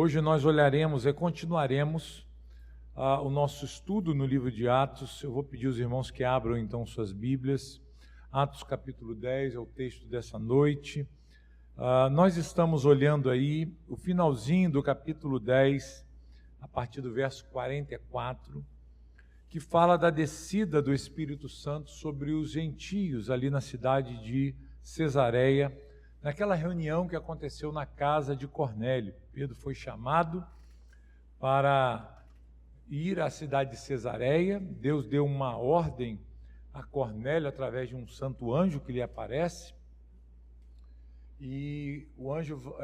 Hoje nós olharemos e continuaremos o nosso estudo no livro de Atos. Eu vou pedir aos irmãos que abram então suas Bíblias. Atos capítulo 10 é o texto dessa noite. Nós estamos olhando aí o finalzinho do capítulo 10, a partir do verso 44, que fala da descida do Espírito Santo sobre os gentios ali na cidade de Cesareia, naquela reunião que aconteceu na casa de Cornélio. Pedro foi chamado para ir à cidade de Cesareia. Deus deu uma ordem a Cornélio através de um santo anjo que lhe aparece, e o anjo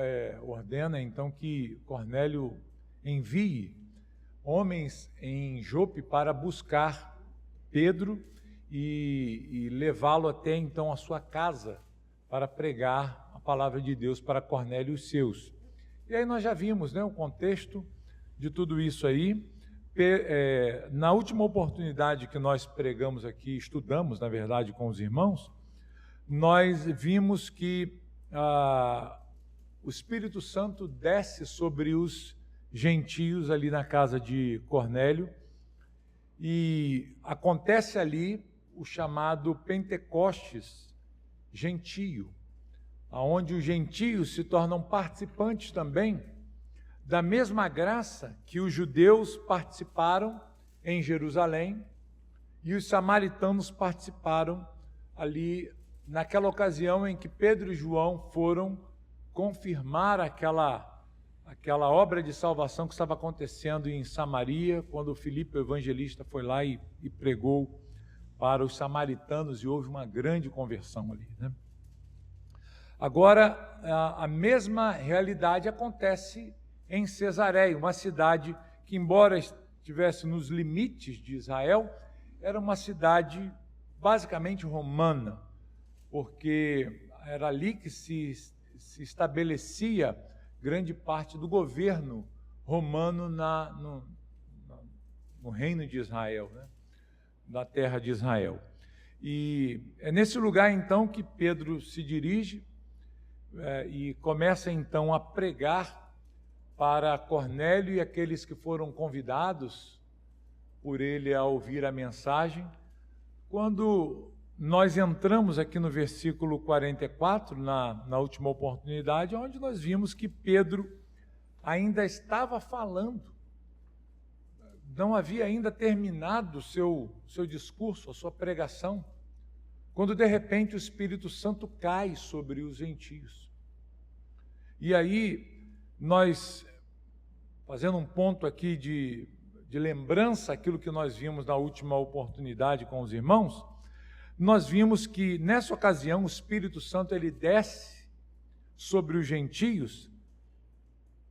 ordena então que Cornélio envie homens em Jope para buscar Pedro e levá-lo até então a sua casa para pregar a palavra de Deus para Cornélio e os seus. E aí nós já vimos, o contexto de tudo isso aí. Na última oportunidade que nós pregamos aqui, estudamos, na verdade, com os irmãos, nós vimos que o Espírito Santo desce sobre os gentios ali na casa de Cornélio, e acontece ali o chamado Pentecostes gentio, onde os gentios se tornam participantes também da mesma graça que os judeus participaram em Jerusalém e os samaritanos participaram ali naquela ocasião em que Pedro e João foram confirmar aquela obra de salvação que estava acontecendo em Samaria, quando Filipe, o evangelista, foi lá e pregou para os samaritanos, e houve uma grande conversão ali, Agora, a mesma realidade acontece em Cesareia, uma cidade que, embora estivesse nos limites de Israel, era uma cidade basicamente romana, porque era ali que se estabelecia grande parte do governo romano no reino de Israel, na terra de Israel. E é nesse lugar então que Pedro se dirige e começa então a pregar para Cornélio e aqueles que foram convidados por ele a ouvir a mensagem. Quando nós entramos aqui no versículo 44, na última oportunidade, onde nós vimos que Pedro ainda estava falando, não havia ainda terminado o seu discurso, a sua pregação, quando de repente o Espírito Santo cai sobre os gentios. E aí, nós, fazendo um ponto aqui de lembrança, aquilo que nós vimos na última oportunidade com os irmãos, nós vimos que nessa ocasião o Espírito Santo ele desce sobre os gentios,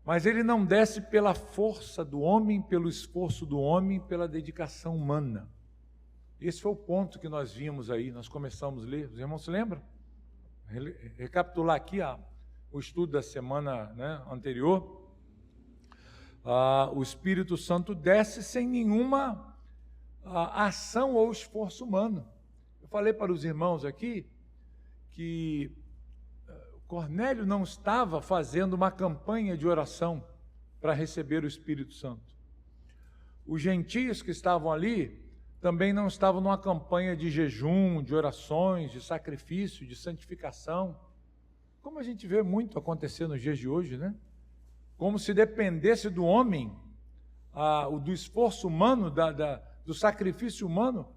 mas ele não desce pela força do homem, pelo esforço do homem, pela dedicação humana. Esse foi o ponto que nós vimos aí, nós começamos a ler. Os irmãos se lembram? Recapitular aqui o estudo da semana anterior. O Espírito Santo desce sem nenhuma ação ou esforço humano. Eu falei para os irmãos aqui que Cornélio não estava fazendo uma campanha de oração para receber o Espírito Santo. Os gentios que estavam ali também não estavam numa campanha de jejum, de orações, de sacrifício, de santificação, como a gente vê muito acontecer nos dias de hoje, Como se dependesse do homem, do esforço humano, do sacrifício humano,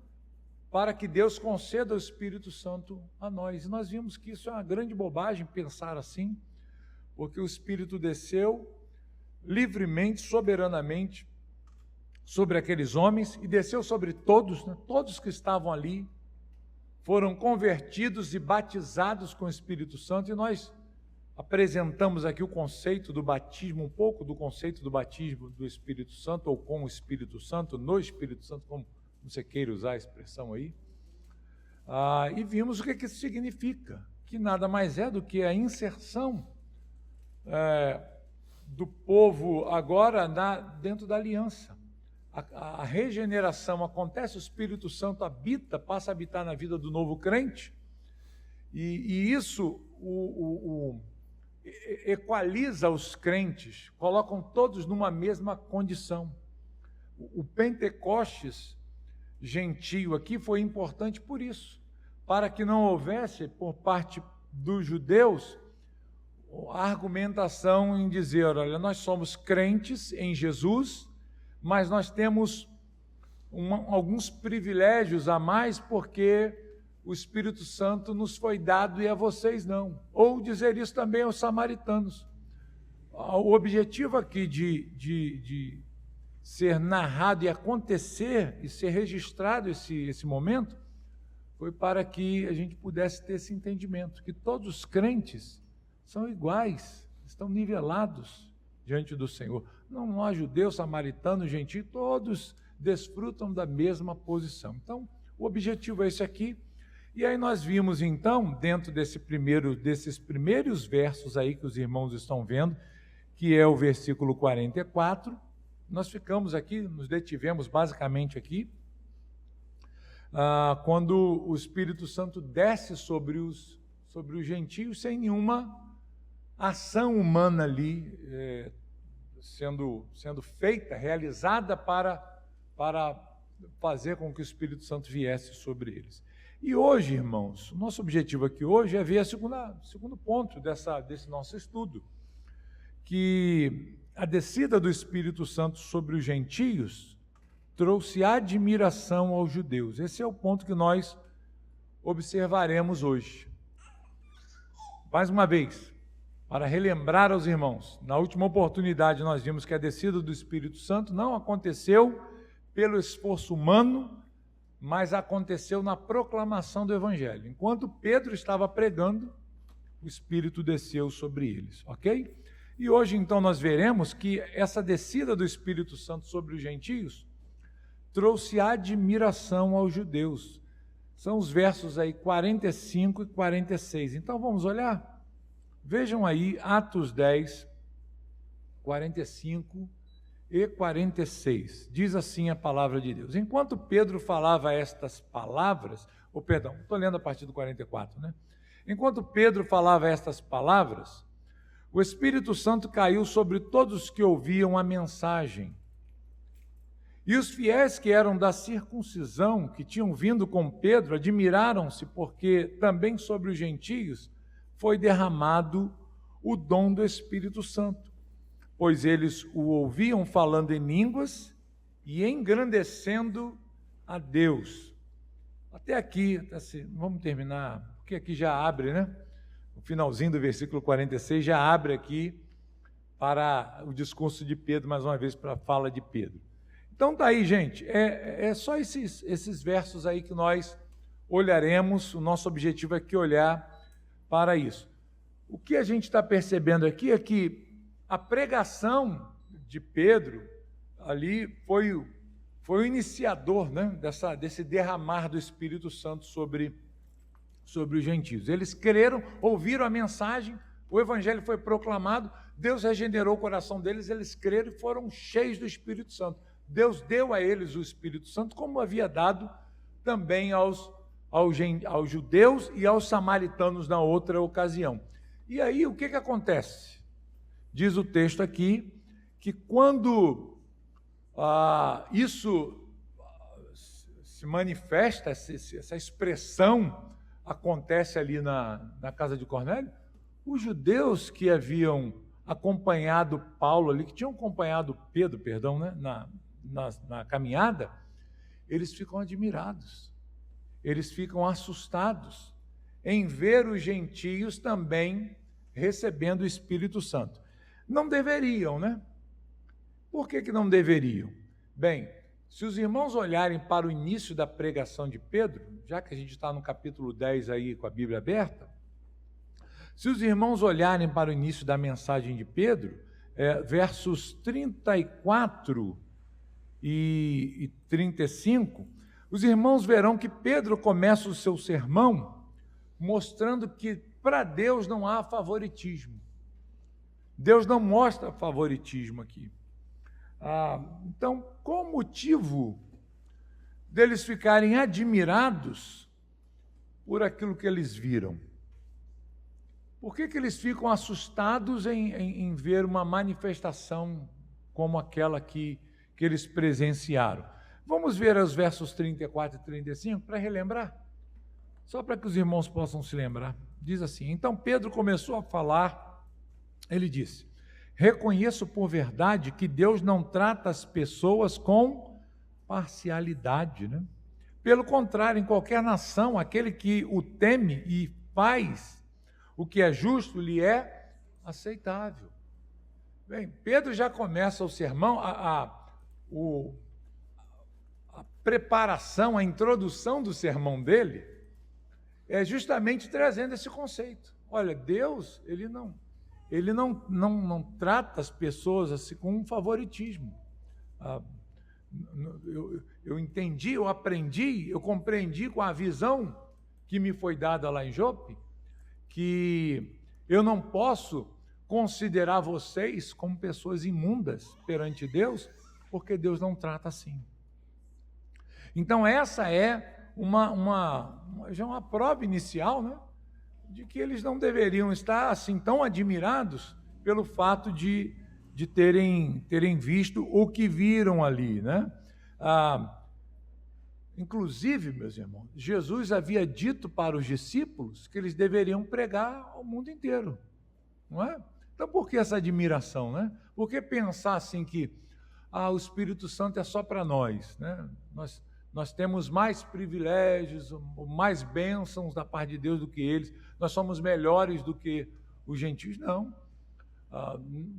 para que Deus conceda o Espírito Santo a nós. E nós vimos que isso é uma grande bobagem pensar assim, porque o Espírito desceu livremente, soberanamente, sobre aqueles homens, e desceu sobre todos, todos que estavam ali, foram convertidos e batizados com o Espírito Santo, e nós apresentamos aqui o conceito do batismo, um pouco do conceito do batismo do Espírito Santo, ou com o Espírito Santo, no Espírito Santo, como você queira usar a expressão aí, e vimos o que isso significa, que nada mais é do que a inserção do povo agora dentro da aliança. A regeneração acontece, o Espírito Santo passa a habitar na vida do novo crente, e isso, equaliza os crentes, colocam todos numa mesma condição. O Pentecostes gentio aqui foi importante por isso, para que não houvesse, por parte dos judeus, a argumentação em dizer, olha, nós somos crentes em Jesus, mas nós temos alguns privilégios a mais porque o Espírito Santo nos foi dado e a vocês não. Ou dizer isso também aos samaritanos. O objetivo aqui de ser narrado e acontecer e ser registrado esse momento foi para que a gente pudesse ter esse entendimento, que todos os crentes são iguais, estão nivelados diante do Senhor. Não há judeu, samaritano, gentio, todos desfrutam da mesma posição. Então, o objetivo é esse aqui. E aí nós vimos, então, dentro desses primeiros versos aí que os irmãos estão vendo, que é o versículo 44, nós ficamos aqui, nos detivemos basicamente aqui, quando o Espírito Santo desce sobre os gentios sem nenhuma ação humana ali sendo feita, realizada para fazer com que o Espírito Santo viesse sobre eles. E hoje, irmãos, o nosso objetivo aqui hoje é ver o segundo ponto desse nosso estudo, que a descida do Espírito Santo sobre os gentios trouxe admiração aos judeus. Esse é o ponto que nós observaremos hoje. Mais uma vez, para relembrar aos irmãos, na última oportunidade nós vimos que a descida do Espírito Santo não aconteceu pelo esforço humano, mas aconteceu na proclamação do Evangelho. Enquanto Pedro estava pregando, o Espírito desceu sobre eles, ok? E hoje, então, nós veremos que essa descida do Espírito Santo sobre os gentios trouxe admiração aos judeus. São os versos aí 45 e 46. Então, vamos olhar? Vejam aí Atos 10, 45 e 46. Diz assim a palavra de Deus. Enquanto Pedro falava estas palavras, estou lendo a partir do 44, né? Enquanto Pedro falava estas palavras, o Espírito Santo caiu sobre todos os que ouviam a mensagem. E os fiéis que eram da circuncisão, que tinham vindo com Pedro, admiraram-se, porque também sobre os gentios foi derramado o dom do Espírito Santo, pois eles o ouviam falando em línguas e engrandecendo a Deus. Até aqui, vamos terminar, porque aqui já abre, né? O finalzinho do versículo 46 já abre aqui para o discurso de Pedro, mais uma vez, para a fala de Pedro. Então tá aí, gente, é só esses versos aí que nós olharemos, o nosso objetivo é aqui olhar para isso. O que a gente está percebendo aqui é que a pregação de Pedro ali foi o iniciador, né, desse derramar do Espírito Santo sobre os gentios. Eles creram, ouviram a mensagem, o Evangelho foi proclamado, Deus regenerou o coração deles, eles creram e foram cheios do Espírito Santo. Deus deu a eles o Espírito Santo, como havia dado também aos judeus e aos samaritanos na outra ocasião. E aí o que acontece? Diz o texto aqui que quando isso se manifesta, essa expressão acontece ali na casa de Cornélio, os judeus que haviam acompanhado Paulo ali, que tinham acompanhado Pedro, né, na caminhada, eles ficam admirados, eles ficam assustados em ver os gentios também recebendo o Espírito Santo. Não deveriam, né? Por que não deveriam? Bem, se os irmãos olharem para o início da pregação de Pedro, já que a gente está no capítulo 10 aí com a Bíblia aberta, se os irmãos olharem para o início da mensagem de Pedro, versos 34 e 35, os irmãos verão que Pedro começa o seu sermão mostrando que para Deus não há favoritismo. Deus não mostra favoritismo aqui. Então, qual o motivo deles ficarem admirados por aquilo que eles viram? Por que eles ficam assustados em ver uma manifestação como aquela que eles presenciaram? Vamos ver os versos 34 e 35 para relembrar, só para que os irmãos possam se lembrar. Diz assim: então Pedro começou a falar, ele disse: reconheço por verdade que Deus não trata as pessoas com parcialidade, né? Pelo contrário, em qualquer nação, aquele que o teme e faz o que é justo lhe é aceitável. Bem, Pedro já começa o sermão, a preparação, a introdução do sermão dele é justamente trazendo esse conceito. Olha, Deus, ele não trata as pessoas assim com um favoritismo. Eu entendi, eu aprendi, eu compreendi com a visão que me foi dada lá em Jope, que eu não posso considerar vocês como pessoas imundas perante Deus, porque Deus não trata assim. Então essa é já uma prova inicial, né, de que eles não deveriam estar assim tão admirados pelo fato de terem visto o que viram ali, né? Inclusive, meus irmãos, Jesus havia dito para os discípulos que eles deveriam pregar ao mundo inteiro, não é? Então, por que essa admiração, né? Por que pensar assim que o Espírito Santo é só para nós, né? Nós temos mais privilégios, mais bênçãos da parte de Deus do que eles, nós somos melhores do que os gentios? Não.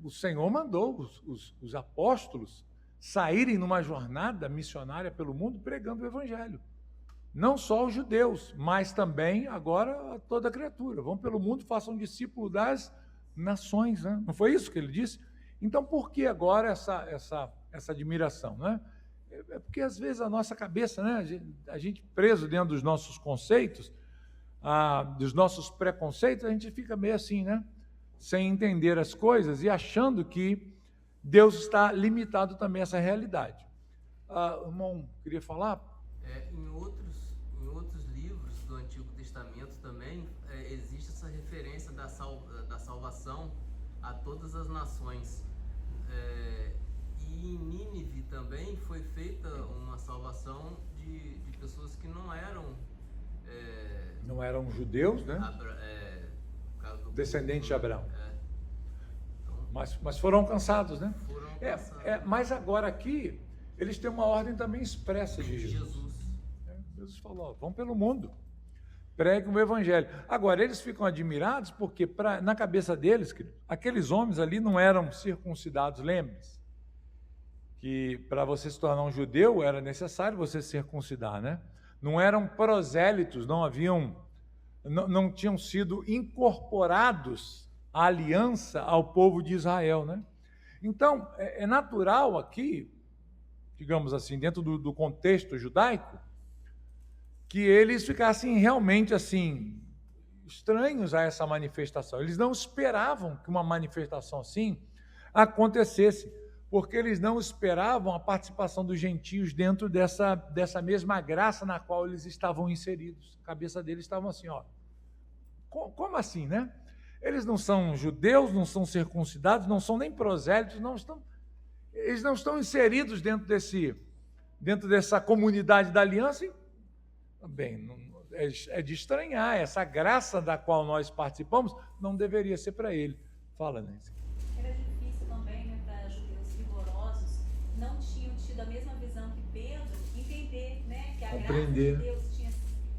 O Senhor mandou os apóstolos saírem numa jornada missionária pelo mundo pregando o Evangelho. Não só os judeus, mas também agora a toda criatura. Vão pelo mundo, façam discípulos das nações, né? Não foi isso que ele disse? Então, por que agora essa admiração, né? É porque às vezes a nossa cabeça, né, a gente preso dentro dos nossos conceitos, dos nossos preconceitos, a gente fica meio assim, né, sem entender as coisas e achando que Deus está limitado também a essa realidade. Irmão, queria falar? Em outros livros do Antigo Testamento também existe essa referência da salvação a todas as nações. E em Nínive também foi feita uma salvação de pessoas que não eram judeus, né? Descendentes de Abraão. Mas foram alcançados, né? Mas agora aqui, eles têm uma ordem também expressa de Jesus. Jesus falou: vão pelo mundo, preguem o Evangelho. Agora, eles ficam admirados porque, na cabeça deles, aqueles homens ali não eram circuncidados. Lembre-se que para você se tornar um judeu era necessário você circuncidar, né? Não eram prosélitos, não tinham sido incorporados à aliança ao povo de Israel, né? Então, é natural aqui, digamos assim, dentro do contexto judaico, que eles ficassem realmente assim estranhos a essa manifestação. Eles não esperavam que uma manifestação assim acontecesse, porque eles não esperavam a participação dos gentios dentro dessa mesma graça na qual eles estavam inseridos. A cabeça deles estavam assim, como assim, né? Eles não são judeus, não são circuncidados, não são nem prosélitos, eles não estão inseridos dentro dessa comunidade da aliança. Bem, é de estranhar, essa graça da qual nós participamos não deveria ser para ele. Fala, Nancy. Era difícil também, né, para judeus rigorosos, não tinham tido a mesma visão que Pedro, entender, né, que a compreender. Graça de Deus tinha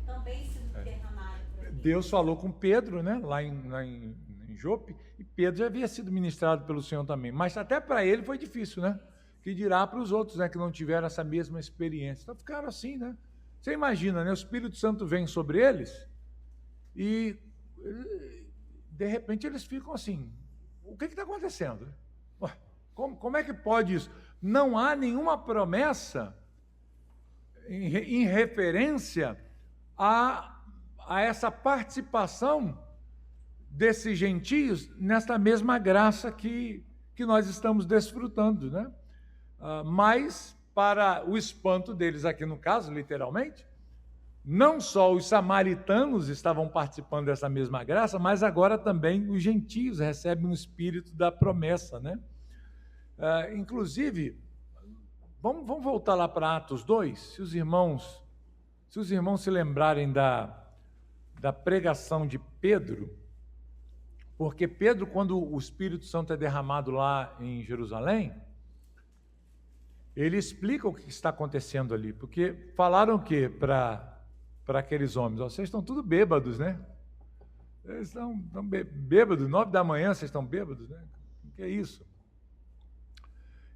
também sido derramada por aqui. Deus falou com Pedro, né, lá em Jope, e Pedro já havia sido ministrado pelo Senhor também, mas até para ele foi difícil, né? Que dirá para os outros, né, que não tiveram essa mesma experiência. Então ficaram assim, né? Você imagina, né? O Espírito Santo vem sobre eles e, de repente, eles ficam assim, o que está acontecendo? Ué, como é que pode isso? Não há nenhuma promessa em referência a essa participação desses gentios nesta mesma graça que nós estamos desfrutando, né? Mas, para o espanto deles aqui no caso, literalmente, não só os samaritanos estavam participando dessa mesma graça, mas agora também os gentios recebem o espírito da promessa, né? Inclusive, vamos voltar lá para Atos 2, se os irmãos se lembrarem da pregação de Pedro, porque Pedro, quando o Espírito Santo é derramado lá em Jerusalém, ele explica o que está acontecendo ali, porque falaram o quê para aqueles homens? Vocês estão tudo bêbados, né? Eles estão bêbados, 9 da manhã vocês estão bêbados, né? O que é isso?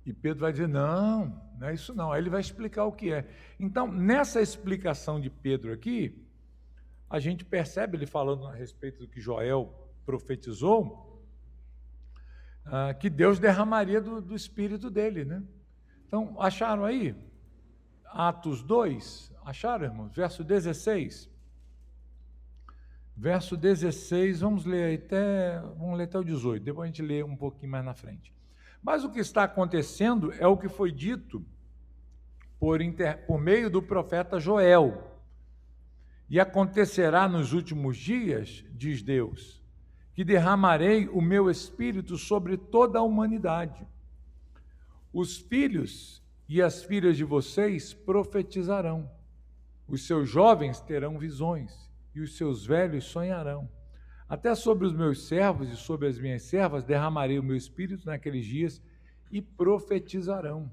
E Pedro vai dizer, não é isso não. Aí ele vai explicar o que é. Então, nessa explicação de Pedro aqui, a gente percebe ele falando a respeito do que Joel profetizou, que Deus derramaria do Espírito dele, né? Então, acharam aí? Atos 2, acharam, irmãos? Verso 16. Verso 16, vamos ler até o 18, depois a gente lê um pouquinho mais na frente. Mas o que está acontecendo é o que foi dito por meio do profeta Joel. E acontecerá nos últimos dias, diz Deus, que derramarei o meu espírito sobre toda a humanidade. Os filhos e as filhas de vocês profetizarão. Os seus jovens terão visões e os seus velhos sonharão. Até sobre os meus servos e sobre as minhas servas derramarei o meu espírito naqueles dias e profetizarão.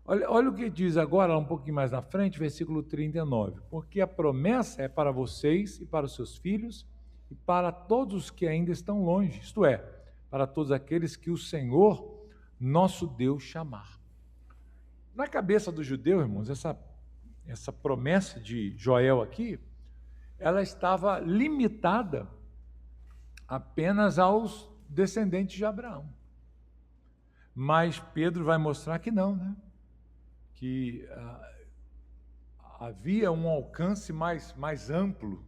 Olha o que diz agora, um pouquinho mais na frente, versículo 39. Porque a promessa é para vocês e para os seus filhos e para todos os que ainda estão longe, isto é, para todos aqueles que o Senhor, nosso Deus, chamar. Na cabeça do judeu, irmãos, essa promessa de Joel aqui, ela estava limitada apenas aos descendentes de Abraão. Mas Pedro vai mostrar que não, né? Que havia um alcance mais amplo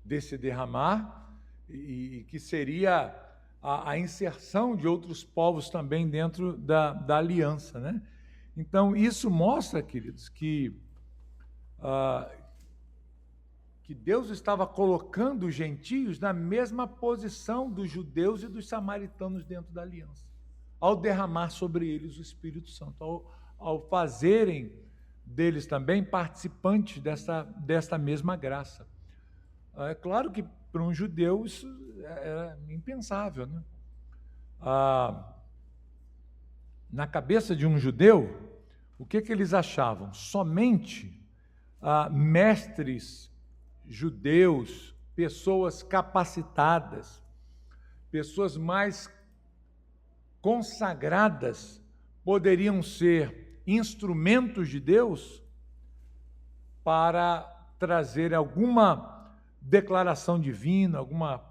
desse derramar e que seria a inserção de outros povos também dentro da aliança, né? Então, isso mostra, queridos, que Deus estava colocando os gentios na mesma posição dos judeus e dos samaritanos dentro da aliança, ao derramar sobre eles o Espírito Santo, ao fazerem deles também participantes desta mesma graça. É claro que para um judeu isso era impensável, né? Na cabeça de um judeu, o que eles achavam? Somente mestres judeus, pessoas capacitadas, pessoas mais consagradas poderiam ser instrumentos de Deus para trazer alguma declaração divina, alguma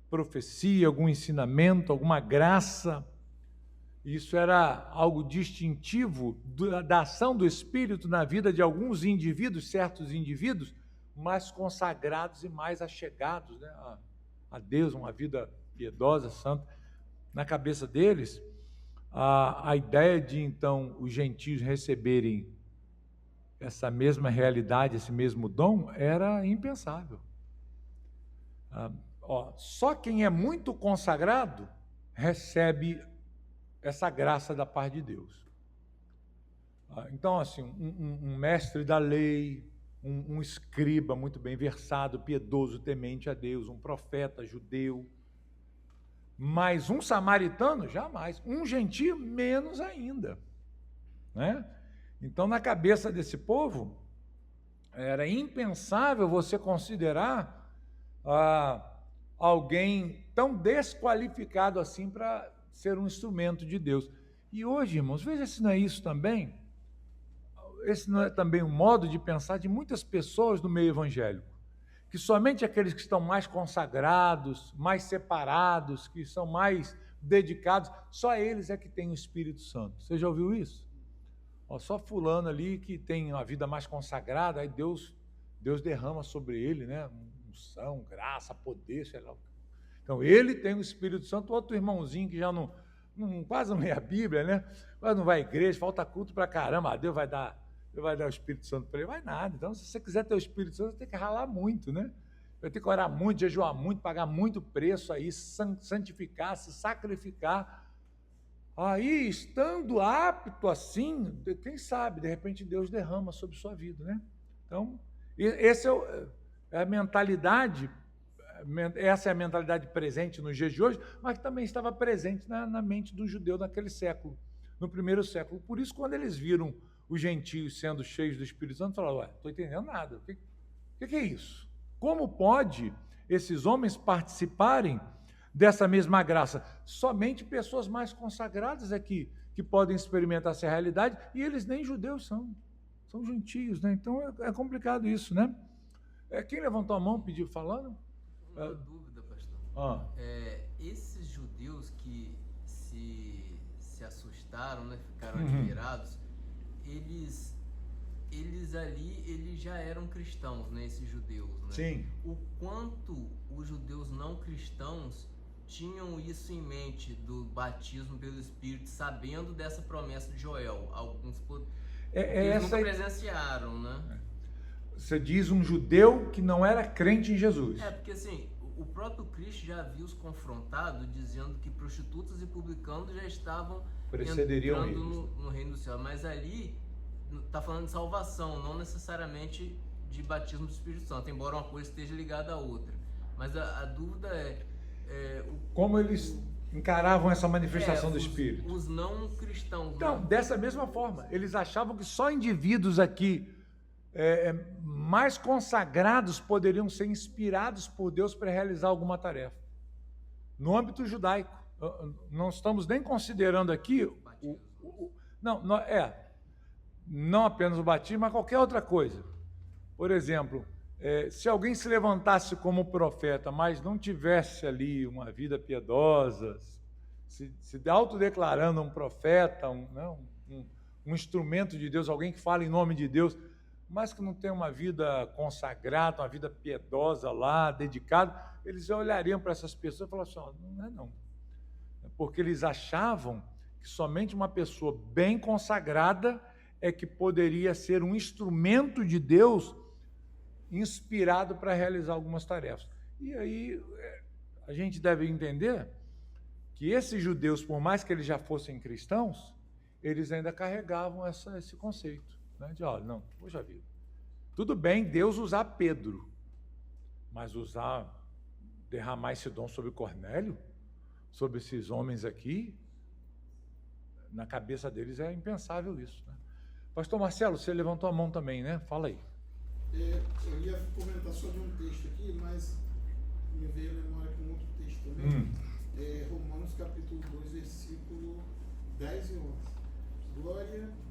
profecia, algum ensinamento, alguma graça. Isso era algo distintivo da ação do Espírito na vida de alguns indivíduos, certos indivíduos, mais consagrados e mais achegados, né, a Deus, uma vida piedosa, santa. Na cabeça deles, a ideia de, então, os gentios receberem essa mesma realidade, esse mesmo dom, era impensável. Só quem é muito consagrado recebe essa graça da parte de Deus. Então, assim, um mestre da lei, um escriba muito bem versado, piedoso, temente a Deus, um profeta judeu, mas um samaritano, jamais. Um gentio, menos ainda, né? Então, na cabeça desse povo, era impensável você considerar alguém tão desqualificado assim para ser um instrumento de Deus. E hoje, irmãos, veja se não é isso também. Esse não é também um modo de pensar de muitas pessoas no meio evangélico, que somente aqueles que estão mais consagrados, mais separados, que são mais dedicados, só eles é que têm o Espírito Santo. Você já ouviu isso? Só fulano ali que tem uma vida mais consagrada, aí Deus derrama sobre ele, né? Unção, graça, poder, sei lá. Então, ele tem o Espírito Santo, outro irmãozinho que já quase não lê a Bíblia, né? Quase não vai à igreja, falta culto pra caramba, Deus vai dar Você vai dar o Espírito Santo para ele? Vai nada. Então, se você quiser ter o Espírito Santo, você tem que ralar muito, né? Vai ter que orar muito, jejuar muito, pagar muito preço aí, santificar, se sacrificar. Aí, estando apto assim, quem sabe, de repente Deus derrama sobre sua vida, né? Então, essa é a mentalidade, essa é a mentalidade presente nos dias de hoje, mas que também estava presente na mente do judeu naquele século, no primeiro século. Por isso, quando eles viram os gentios sendo cheios do Espírito Santo, falaram, ué, não estou entendendo nada, o que é isso? Como pode esses homens participarem dessa mesma graça? Somente pessoas mais consagradas é que podem experimentar essa realidade, e eles nem judeus são gentios, né? Então é complicado isso, né? Quem levantou a mão, pediu, falando? Uma dúvida, pastor. Esses judeus que se assustaram, né, ficaram admirados, eles já eram cristãos, né, esses judeus, né? Sim. O quanto os judeus não cristãos tinham isso em mente do batismo pelo Espírito, sabendo dessa promessa de Joel? Alguns eles nunca presenciaram, né? Você diz um judeu que não era crente em Jesus. Porque assim, o próprio Cristo já havia os confrontado, dizendo que prostitutas e publicanos já estavam entrando no reino do céu. Mas ali está falando de salvação, não necessariamente de batismo do Espírito Santo, embora uma coisa esteja ligada à outra. Mas a dúvida como eles encaravam essa manifestação do Espírito? Os não cristãos. Então, dessa mesma forma, eles achavam que só indivíduos aqui mais consagrados poderiam ser inspirados por Deus para realizar alguma tarefa. No âmbito judaico, não estamos nem considerando aqui não apenas o batismo, mas qualquer outra coisa. Por exemplo, se alguém se levantasse como profeta, mas não tivesse ali uma vida piedosa, se autodeclarando um profeta, um instrumento de Deus, alguém que fala em nome de Deus, mas que não tem uma vida consagrada, uma vida piedosa lá, dedicada, eles olhariam para essas pessoas e falariam assim, não é não. Porque eles achavam que somente uma pessoa bem consagrada é que poderia ser um instrumento de Deus inspirado para realizar algumas tarefas. E aí a gente deve entender que esses judeus, por mais que eles já fossem cristãos, eles ainda carregavam esse conceito, né? De, não, poxa vida, tudo bem Deus usar Pedro, mas derramar esse dom sobre Cornélio, sobre esses homens aqui, na cabeça deles é impensável isso, né? Pastor Marcelo, você levantou a mão também, né? Fala aí. Eu ia comentar só de um texto aqui, mas me veio à memória com outro texto também. Romanos capítulo 2, versículo 10 e 11.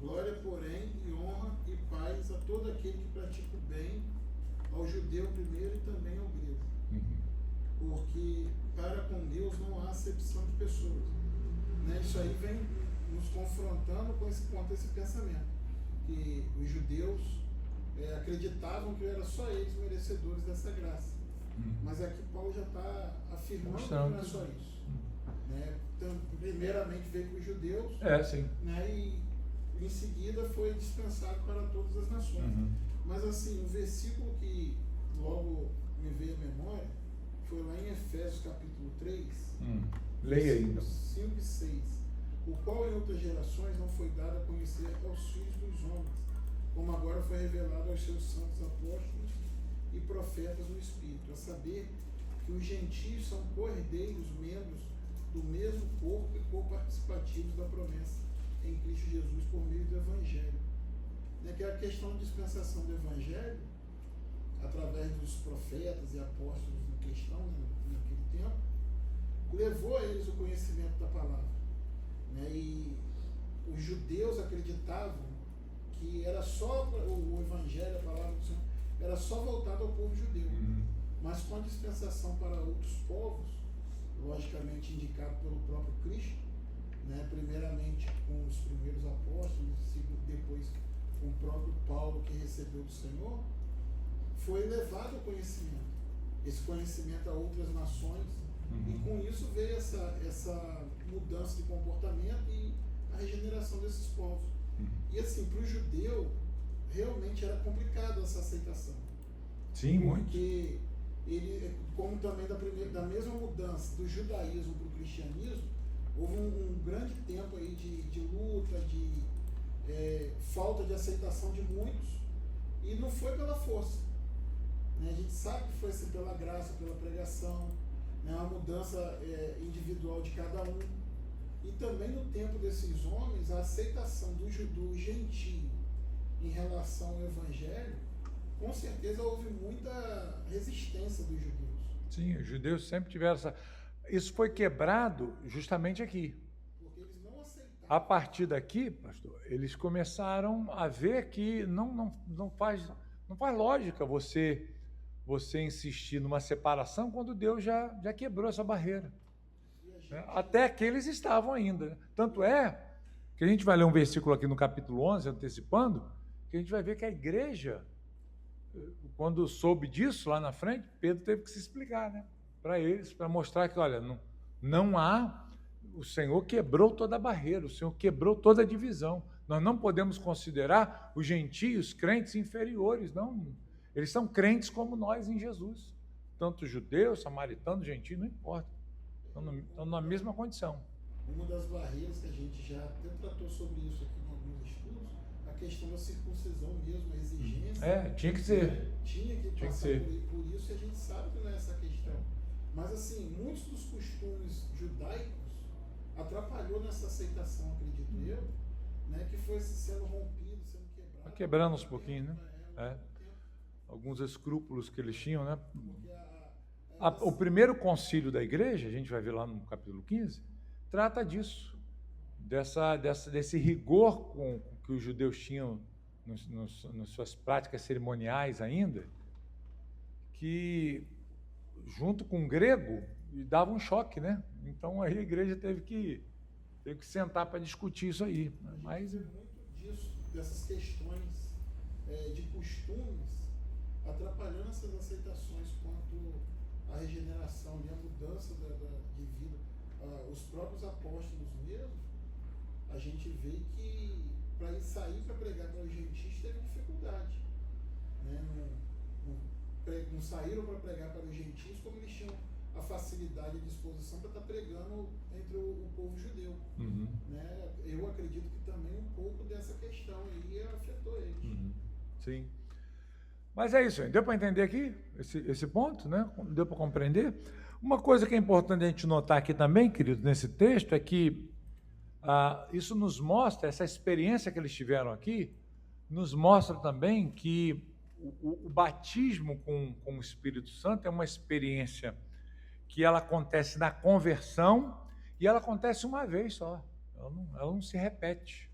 Glória, porém, e honra e paz a todo aquele que pratica o bem, ao judeu primeiro e também ao grego. Porque para com Deus não há acepção de pessoas. Né? Isso aí vem nos confrontando com esse ponto, esse pensamento. Que os judeus acreditavam que eram só eles merecedores dessa graça. Mas aqui Paulo já está afirmando que não é só isso. Né? Então, primeiramente veio com os judeus, né? E em seguida foi dispensado para todas as nações. Mas assim, o versículo que logo me veio à memória foi lá em Efésios capítulo 3, leia aí, então. 5 e 6, o qual em outras gerações não foi dado a conhecer aos filhos dos homens, como agora foi revelado aos seus santos apóstolos e profetas no Espírito, a saber que os gentios são cordeiros, membros do mesmo corpo e co-participativos da promessa em Cristo Jesus por meio do Evangelho. Que é a questão de dispensação do Evangelho, através dos profetas e apóstolos cristãos naquele tempo, levou a eles o conhecimento da palavra. E os judeus acreditavam que era só o Evangelho, a palavra do Senhor, era só voltado ao povo judeu. Mas com a dispensação para outros povos, logicamente indicado pelo próprio Cristo, primeiramente com os primeiros apóstolos, depois com o próprio Paulo que recebeu do Senhor, foi levado o conhecimento, esse conhecimento a outras nações, e com isso veio essa mudança de comportamento e a regeneração desses povos. E assim, para o judeu, realmente era complicado essa aceitação. Sim, muito. Porque ele, como também da mesma mudança do judaísmo para o cristianismo, houve um grande tempo aí de luta, de falta de aceitação de muitos, e não foi pela força. Né? A gente sabe que foi assim, pela graça, pela pregação, né? Uma mudança individual de cada um. E também no tempo desses homens, a aceitação do gentio em relação ao evangelho, com certeza houve muita resistência dos judeus. Sim, os judeus sempre tiveram essa... Isso foi quebrado justamente aqui. Porque eles não aceitavam. A partir daqui, pastor, eles começaram a ver que não faz lógica você insistir numa separação quando Deus já quebrou essa barreira. Até que eles estavam ainda. Tanto é que a gente vai ler um versículo aqui no capítulo 11, antecipando, que a gente vai ver que a igreja, quando soube disso lá na frente, Pedro teve que se explicar, né, para eles, para mostrar que, olha, não há, o Senhor quebrou toda a barreira, o Senhor quebrou toda a divisão. Nós não podemos considerar os gentios crentes inferiores, não. Eles são crentes como nós em Jesus. Tanto judeus, samaritanos, gentios, não importa. Estão na mesma condição. Uma das barreiras que a gente já até tratou sobre isso aqui em alguns estudos, a questão da circuncisão mesmo, a exigência. Tinha que ser. Tinha que passar por isso, e a gente sabe que não é essa questão. Mas assim, muitos dos costumes judaicos atrapalhou nessa aceitação, acredito eu, né, que foi sendo rompido, sendo quebrado. Quebrando aos pouquinhos, né? Alguns escrúpulos que eles tinham, né? O primeiro concílio da igreja, a gente vai ver lá no capítulo 15, trata disso, desse rigor que os judeus tinham nas suas práticas cerimoniais ainda, que, junto com o grego, dava um choque, né? Então, aí a igreja teve que sentar para discutir isso aí. Mas muito disso, dessas questões de costumes, atrapalhando essas aceitações quanto à regeneração e a mudança de vida. Os próprios apóstolos mesmo, a gente vê que para sair para pregar para os gentios teve dificuldade. Né? Não saíram para pregar para os gentios como eles tinham a facilidade e a disposição para estar pregando entre o povo judeu. Uhum. Né? Eu acredito que também um pouco dessa questão aí afetou eles. Uhum. Sim. Mas é isso, deu para entender aqui esse ponto, né? Deu para compreender? Uma coisa que é importante a gente notar aqui também, querido, nesse texto, é que isso nos mostra, essa experiência que eles tiveram aqui, nos mostra também que o batismo com o Espírito Santo é uma experiência que ela acontece na conversão e ela acontece uma vez só, ela não se repete,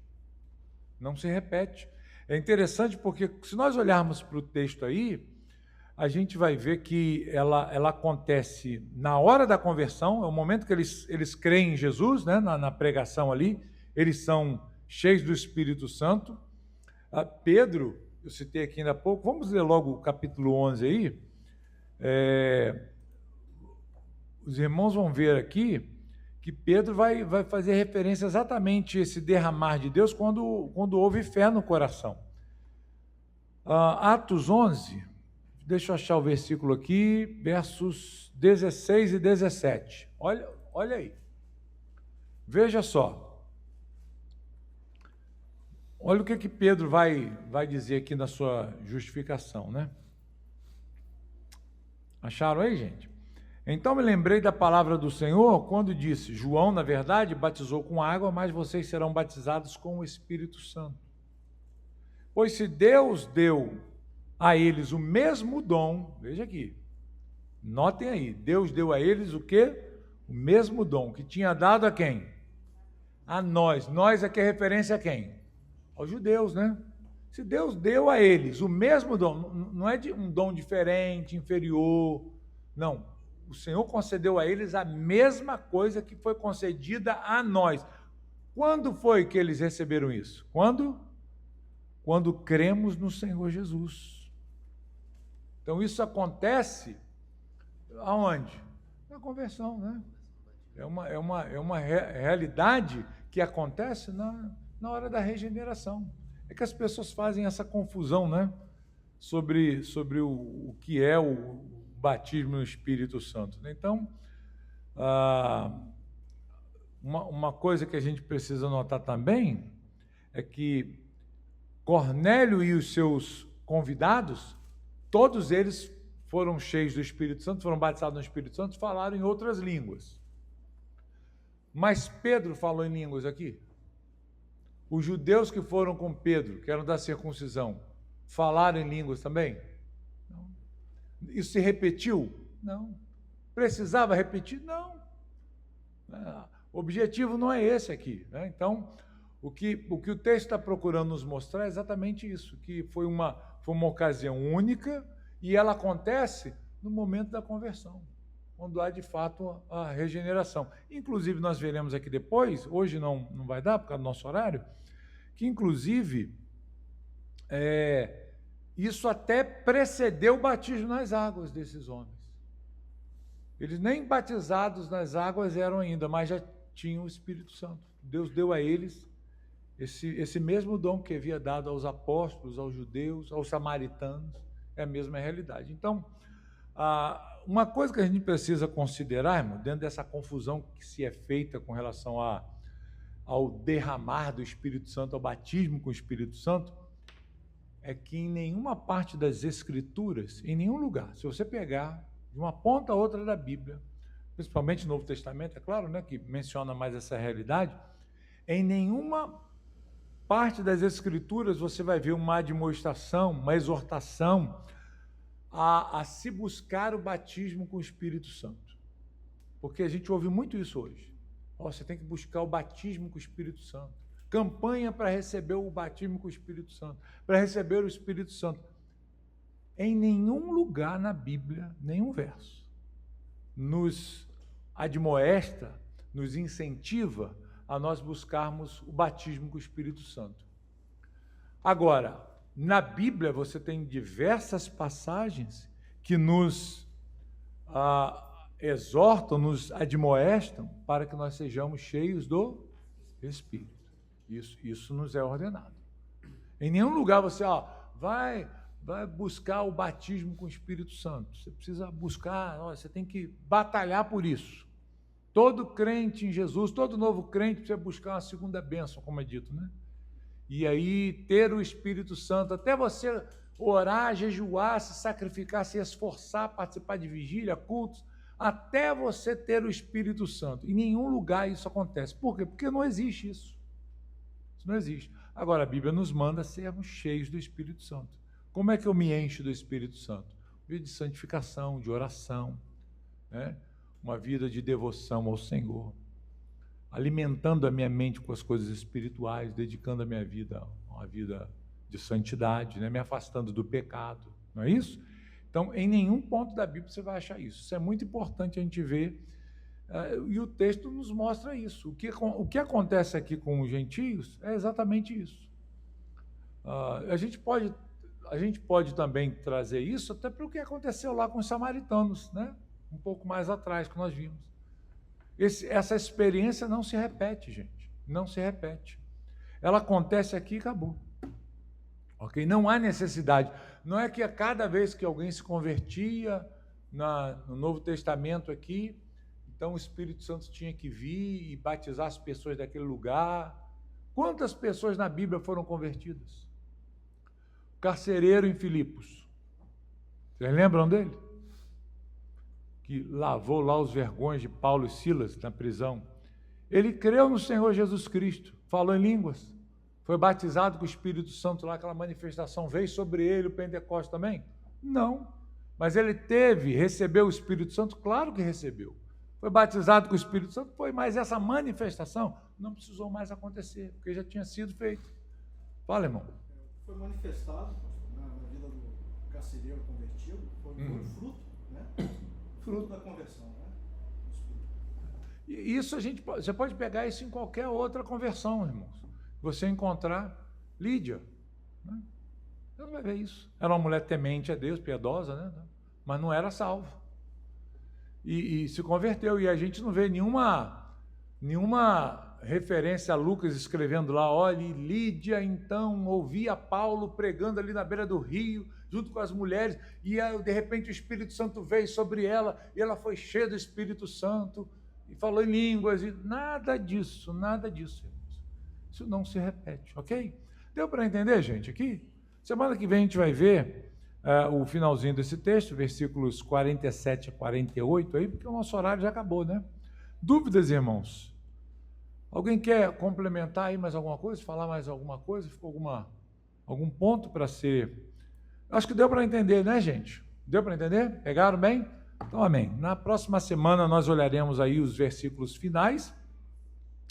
não se repete. É interessante porque, se nós olharmos para o texto aí, a gente vai ver que ela acontece na hora da conversão, é o momento que eles creem em Jesus, né, na pregação ali, eles são cheios do Espírito Santo. Pedro, eu citei aqui ainda há pouco, vamos ler logo o capítulo 11 aí. Os irmãos vão ver aqui que Pedro vai fazer referência exatamente a esse derramar de Deus quando houve fé no coração. Atos 11, deixa eu achar o versículo aqui, versos 16 e 17. Olha aí. Veja só. Olha o que Pedro vai dizer aqui na sua justificação, né? Acharam aí, gente? Então me lembrei da palavra do Senhor quando disse: João, na verdade, batizou com água, mas vocês serão batizados com o Espírito Santo. Pois se Deus deu a eles o mesmo dom, veja aqui, notem aí, Deus deu a eles o quê? O mesmo dom que tinha dado a quem? A nós. Nós aqui é referência a quem? Aos judeus, né? Se Deus deu a eles o mesmo dom, não é um dom diferente, inferior, não. O Senhor concedeu a eles a mesma coisa que foi concedida a nós. Quando foi que eles receberam isso? Quando cremos no Senhor Jesus. Então isso acontece aonde? Na conversão, né? É uma realidade que acontece na hora da regeneração. É que as pessoas fazem essa confusão, né? Sobre o que é o batismo no Espírito Santo. Então, uma coisa que a gente precisa notar também é que Cornélio e os seus convidados, todos eles foram cheios do Espírito Santo, foram batizados no Espírito Santo, falaram em outras línguas. Mas Pedro falou em línguas aqui? Os judeus que foram com Pedro, que eram da circuncisão, falaram em línguas também? Não. Isso se repetiu? Não. Precisava repetir? não. O objetivo não é esse aqui, né? Então, o que o texto está procurando nos mostrar é exatamente isso, que foi uma ocasião única e ela acontece no momento da conversão, quando há de fato a regeneração. Inclusive, nós veremos aqui depois, hoje não vai dar por causa do nosso horário, que inclusive isso até precedeu o batismo nas águas desses homens. Eles nem batizados nas águas eram ainda, mas já tinham o Espírito Santo. Deus deu a eles esse mesmo dom que havia dado aos apóstolos, aos judeus, aos samaritanos, é a mesma realidade. Então, uma coisa que a gente precisa considerar, irmão, dentro dessa confusão que se é feita com relação ao derramar do Espírito Santo, ao batismo com o Espírito Santo, é que em nenhuma parte das Escrituras, em nenhum lugar, se você pegar de uma ponta a outra da Bíblia, principalmente no Novo Testamento, é claro, né, que menciona mais essa realidade, em nenhuma parte das Escrituras você vai ver uma admoestação, uma exortação a se buscar o batismo com o Espírito Santo. Porque a gente ouve muito isso hoje. Você tem que buscar o batismo com o Espírito Santo. Campanha para receber o batismo com o Espírito Santo, para receber o Espírito Santo. Em nenhum lugar na Bíblia, nenhum verso, nos admoesta, nos incentiva a nós buscarmos o batismo com o Espírito Santo. Agora, na Bíblia você tem diversas passagens que nos exortam, nos admoestam para que nós sejamos cheios do Espírito. Isso nos é ordenado. Em nenhum lugar você vai buscar o batismo com o Espírito Santo. Você precisa buscar, você tem que batalhar por isso. Todo crente em Jesus, todo novo crente precisa buscar uma segunda bênção, como é dito, né? E aí ter o Espírito Santo, até você orar, jejuar, se sacrificar, se esforçar, participar de vigília, cultos, até você ter o Espírito Santo. Em nenhum lugar isso acontece. Por quê? Porque não existe isso. Isso não existe. Agora, a Bíblia nos manda sermos cheios do Espírito Santo. Como é que eu me encho do Espírito Santo? Vida de santificação, de oração, né? Uma vida de devoção ao Senhor, alimentando a minha mente com as coisas espirituais, dedicando a minha vida a uma vida de santidade, né? Me afastando do pecado, não é isso? Então, em nenhum ponto da Bíblia você vai achar isso. Isso é muito importante a gente ver, e o texto nos mostra isso. O que acontece aqui com os gentios é exatamente isso. A gente pode também trazer isso até para o que aconteceu lá com os samaritanos, né? Um pouco mais atrás, que nós vimos. Essa experiência não se repete, gente. Não se repete. Ela acontece aqui e acabou. Ok? Não há necessidade. Não é que a cada vez que alguém se convertia no Novo Testamento aqui, então o Espírito Santo tinha que vir e batizar as pessoas daquele lugar. Quantas pessoas na Bíblia foram convertidas? O carcereiro em Filipos. Vocês lembram dele? Que lavou lá os vergões de Paulo e Silas na prisão. Ele creu no Senhor Jesus Cristo, falou em línguas, foi batizado com o Espírito Santo lá, aquela manifestação veio sobre ele, o Pentecostes também? Não, mas ele recebeu o Espírito Santo? Claro que recebeu. Foi batizado com o Espírito Santo? Foi, mas essa manifestação não precisou mais acontecer, porque já tinha sido feito. Fala, irmão. Foi manifestado na vida do carcereiro convertido, foi um fruto, né? Fruto da conversão, né? Isso você pode pegar isso em qualquer outra conversão, irmãos. Você encontrar Lídia, né? Você não vai ver isso. Era uma mulher temente a Deus, piedosa, né? Mas não era salva. E se converteu. E a gente não vê nenhuma referência a Lucas escrevendo lá, olha, e Lídia então ouvia Paulo pregando ali na beira do rio, junto com as mulheres, e aí, de repente o Espírito Santo veio sobre ela, e ela foi cheia do Espírito Santo, e falou em línguas, e nada disso, irmãos. Isso não se repete, ok? Deu para entender, gente, aqui? Semana que vem a gente vai ver o finalzinho desse texto, versículos 47 a 48, aí, porque o nosso horário já acabou, né? Dúvidas, irmãos? Alguém quer complementar aí mais alguma coisa? Falar mais alguma coisa? Ficou algum ponto para ser... Acho que deu para entender, né, gente? Deu para entender? Pegaram bem? Então, amém. Na próxima semana nós olharemos aí os versículos finais,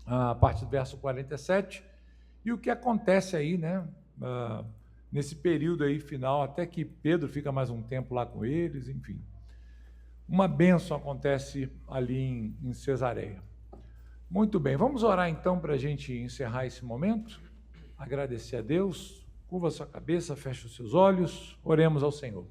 a partir do verso 47, e o que acontece aí, né, nesse período aí final, até que Pedro fica mais um tempo lá com eles, enfim. Uma bênção acontece ali em Cesareia. Muito bem, vamos orar então para a gente encerrar esse momento, agradecer a Deus, curva a sua cabeça, feche os seus olhos, oremos ao Senhor.